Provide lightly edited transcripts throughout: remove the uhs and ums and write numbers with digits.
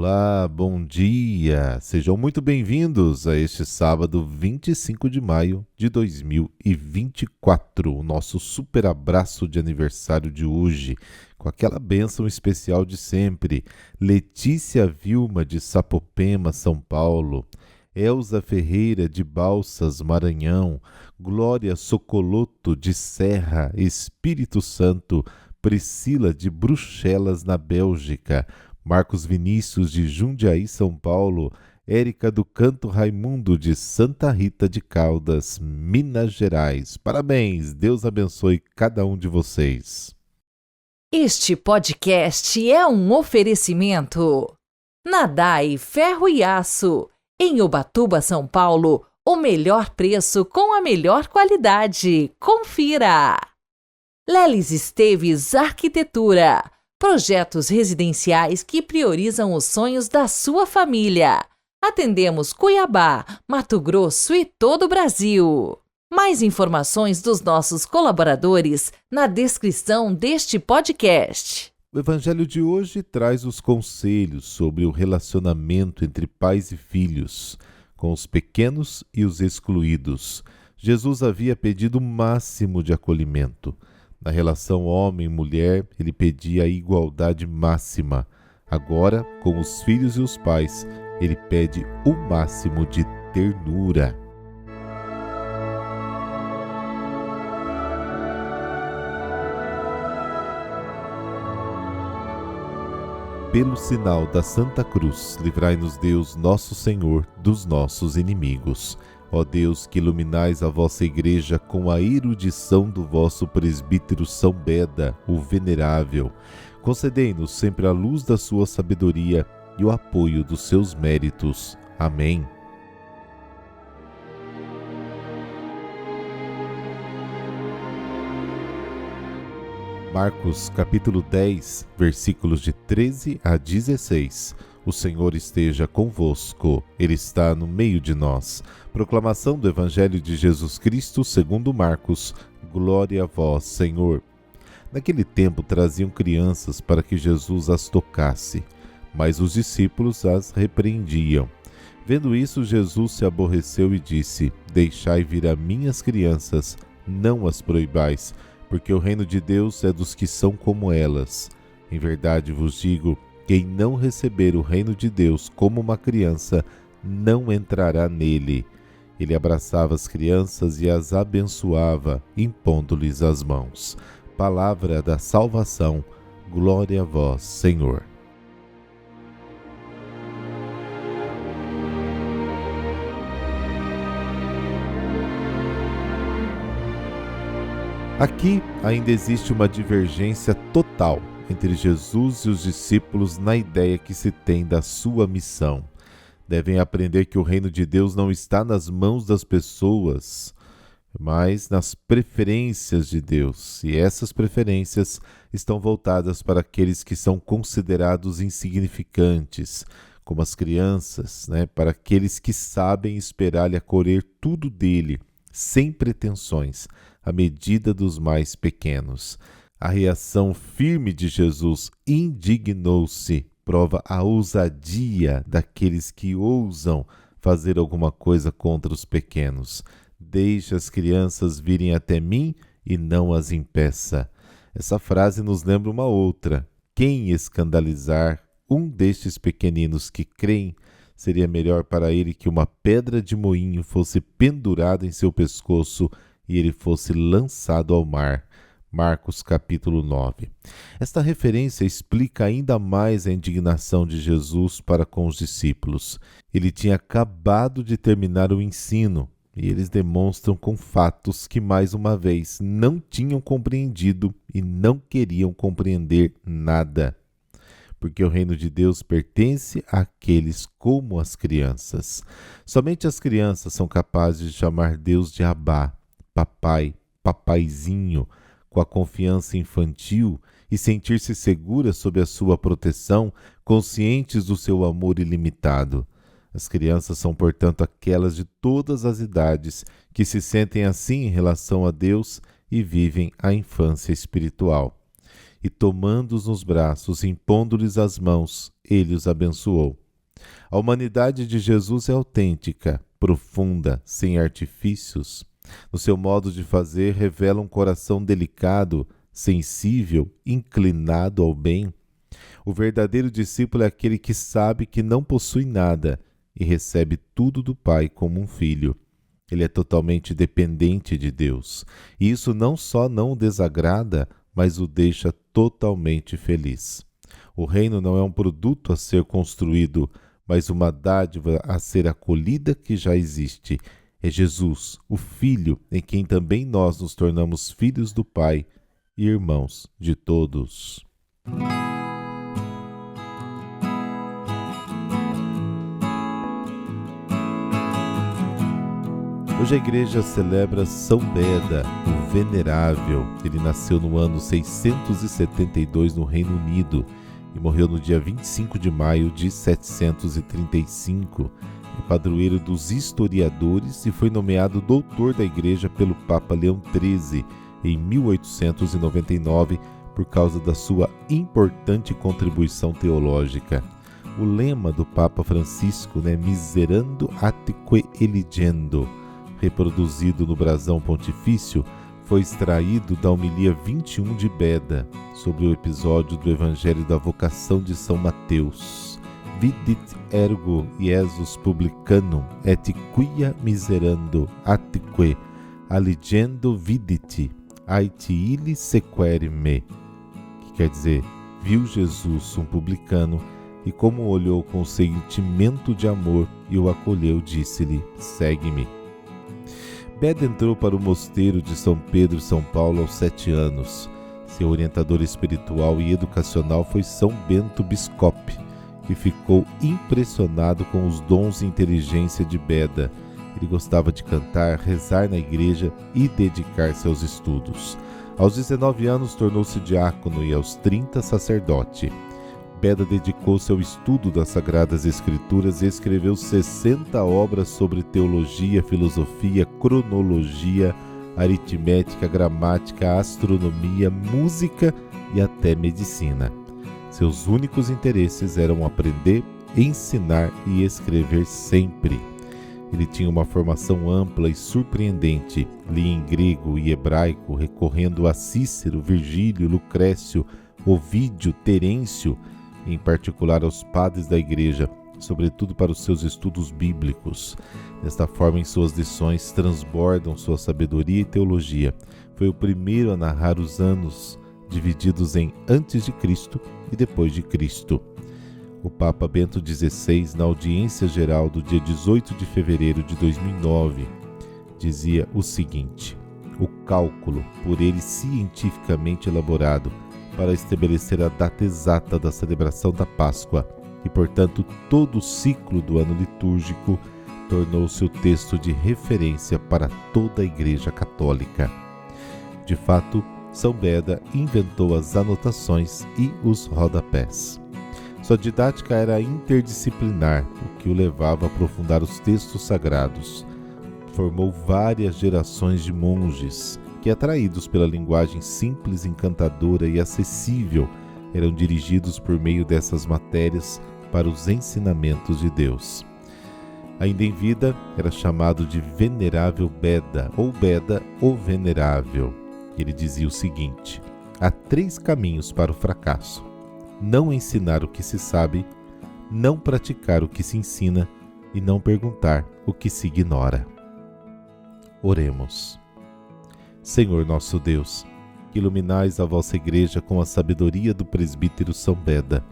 Olá, bom dia! Sejam muito bem-vindos a este sábado 25 de maio de 2024, o nosso super abraço de aniversário de hoje, com aquela bênção especial de sempre. Letícia Vilma de Sapopema, São Paulo, Elza Ferreira de Balsas, Maranhão, Glória Socoloto de Serra, Espírito Santo, Priscila de Bruxelas, na Bélgica, Marcos Vinícius de Jundiaí, São Paulo, Érica do Canto Raimundo de Santa Rita de Caldas, Minas Gerais. Parabéns, Deus abençoe cada um de vocês. Este podcast é um oferecimento. Nadai Ferro e Aço, em Ubatuba, São Paulo, o melhor preço com a melhor qualidade. Confira! Lelis Esteves Arquitetura, projetos residenciais que priorizam os sonhos da sua família. Atendemos Cuiabá, Mato Grosso e todo o Brasil. Mais informações dos nossos colaboradores na descrição deste podcast. O Evangelho de hoje traz os conselhos sobre o relacionamento entre pais e filhos, com os pequenos e os excluídos. Jesus havia pedido o máximo de acolhimento. Na relação homem-mulher, ele pedia a igualdade máxima. Agora, com os filhos e os pais, ele pede o máximo de ternura. Pelo sinal da Santa Cruz, livrai-nos Deus, nosso Senhor, dos nossos inimigos. Ó Deus, que iluminais a vossa Igreja com a erudição do vosso presbítero São Beda, o Venerável, concedei-nos sempre a luz da sua sabedoria e o apoio dos seus méritos. Amém. Marcos capítulo 10, versículos de 13 a 16. O Senhor esteja convosco, Ele está no meio de nós. Proclamação do Evangelho de Jesus Cristo segundo Marcos. Glória a vós, Senhor. Naquele tempo traziam crianças para que Jesus as tocasse, mas os discípulos as repreendiam. Vendo isso, Jesus se aborreceu e disse: Deixai vir a minhas crianças, não as proibais, porque o reino de Deus é dos que são como elas. Em verdade vos digo, quem não receber o reino de Deus como uma criança, não entrará nele. Ele abraçava as crianças e as abençoava, impondo-lhes as mãos. Palavra da salvação, glória a vós, Senhor. Aqui ainda existe uma divergência total entre Jesus e os discípulos na ideia que se tem da sua missão. Devem aprender que o reino de Deus não está nas mãos das pessoas, mas nas preferências de Deus. E essas preferências estão voltadas para aqueles que são considerados insignificantes, como as crianças, para aqueles que sabem esperar e acolher tudo dele, sem pretensões, à medida dos mais pequenos. A reação firme de Jesus, indignou-se, prova a ousadia daqueles que ousam fazer alguma coisa contra os pequenos. Deixe as crianças virem até mim e não as impeça. Essa frase nos lembra uma outra. Quem escandalizar um destes pequeninos que creem, seria melhor para ele que uma pedra de moinho fosse pendurada em seu pescoço e ele fosse lançado ao mar. Marcos capítulo 9. Esta referência explica ainda mais a indignação de Jesus para com os discípulos. Ele tinha acabado de terminar o ensino e eles demonstram com fatos que, mais uma vez, não tinham compreendido e não queriam compreender nada. Porque o reino de Deus pertence àqueles como as crianças. Somente as crianças são capazes de chamar Deus de Abá, papai, papaizinho, com a confiança infantil e sentir-se seguras sob a sua proteção, conscientes do seu amor ilimitado. As crianças são, portanto, aquelas de todas as idades que se sentem assim em relação a Deus e vivem a infância espiritual. e tomando-os nos braços, impondo-lhes as mãos, ele os abençoou. A humanidade de Jesus é autêntica, profunda, sem artifícios. No seu modo de fazer, revela um coração delicado, sensível, inclinado ao bem. O verdadeiro discípulo é aquele que sabe que não possui nada e recebe tudo do Pai como um filho. Ele é totalmente dependente de Deus, e isso não só não o desagrada, mas o deixa totalmente feliz. O reino não é um produto a ser construído, mas uma dádiva a ser acolhida que já existe. É Jesus, o Filho, em quem também nós nos tornamos filhos do Pai e irmãos de todos. Hoje a igreja celebra São Beda, o Venerável. Ele nasceu no ano 672 no Reino Unido e morreu no dia 25 de maio de 735. É padroeiro dos historiadores e foi nomeado doutor da igreja pelo Papa Leão XIII em 1899 por causa da sua importante contribuição teológica. O lema do Papa Francisco, Miserando atque eligendo, reproduzido no brasão pontifício, foi extraído da homilia 21 de Beda, sobre o episódio do Evangelho da Vocação de São Mateus. Vidit ergo Iesus publicanum et quia miserando atque aligendo vidit aeti illi sequere me. Que quer dizer, viu Jesus um publicano e como olhou com sentimento de amor e o acolheu, disse-lhe, segue-me. Beda entrou para o mosteiro de São Pedro, São Paulo, aos 7 anos. Seu orientador espiritual e educacional foi São Bento Biscope, que ficou impressionado com os dons e inteligência de Beda. Ele gostava de cantar, rezar na igreja e dedicar-se aos estudos. Aos 19 anos tornou-se diácono e aos 30 sacerdote. Beda dedicou-se ao estudo das Sagradas Escrituras e escreveu 60 obras sobre teologia, filosofia, cronologia, aritmética, gramática, astronomia, música e até medicina. Seus únicos interesses eram aprender, ensinar e escrever sempre. Ele tinha uma formação ampla e surpreendente, lia em grego e hebraico, recorrendo a Cícero, Virgílio, Lucrécio, Ovídio, Terêncio, em particular aos padres da igreja, sobretudo para os seus estudos bíblicos. Desta forma, em suas lições, transbordam sua sabedoria e teologia. Foi o primeiro a narrar os anos divididos em antes de Cristo e depois de Cristo. O Papa Bento XVI, na audiência geral do dia 18 de fevereiro de 2009, dizia o seguinte: o cálculo, por ele cientificamente elaborado, para estabelecer a data exata da celebração da Páscoa e, portanto, todo o ciclo do ano litúrgico, tornou-se o texto de referência para toda a Igreja Católica. De fato, São Beda inventou as anotações e os rodapés. Sua didática era interdisciplinar, o que o levava a aprofundar os textos sagrados. Formou várias gerações de monges, que, atraídos pela linguagem simples, encantadora e acessível, eram dirigidos por meio dessas matérias para os ensinamentos de Deus. Ainda em vida, era chamado de Venerável Beda, ou Beda o Venerável. Ele dizia o seguinte: há 3 caminhos para o fracasso: não ensinar o que se sabe, não praticar o que se ensina e não perguntar o que se ignora. Oremos. Senhor nosso Deus, que iluminais a vossa igreja com a sabedoria do presbítero São Beda,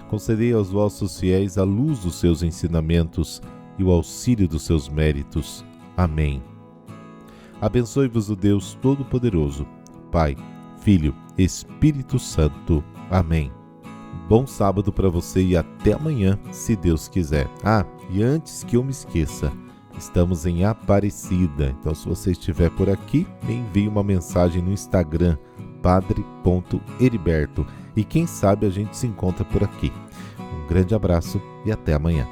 concedei aos vossos fiéis a luz dos seus ensinamentos e o auxílio dos seus méritos. Amém. Abençoe-vos o Deus Todo-Poderoso, Pai, Filho, Espírito Santo. Amém. Bom sábado para você e até amanhã, se Deus quiser. E antes que eu me esqueça, estamos em Aparecida, então se você estiver por aqui, me envie uma mensagem no Instagram, padre.heriberto, e quem sabe a gente se encontra por aqui. Um grande abraço e até amanhã.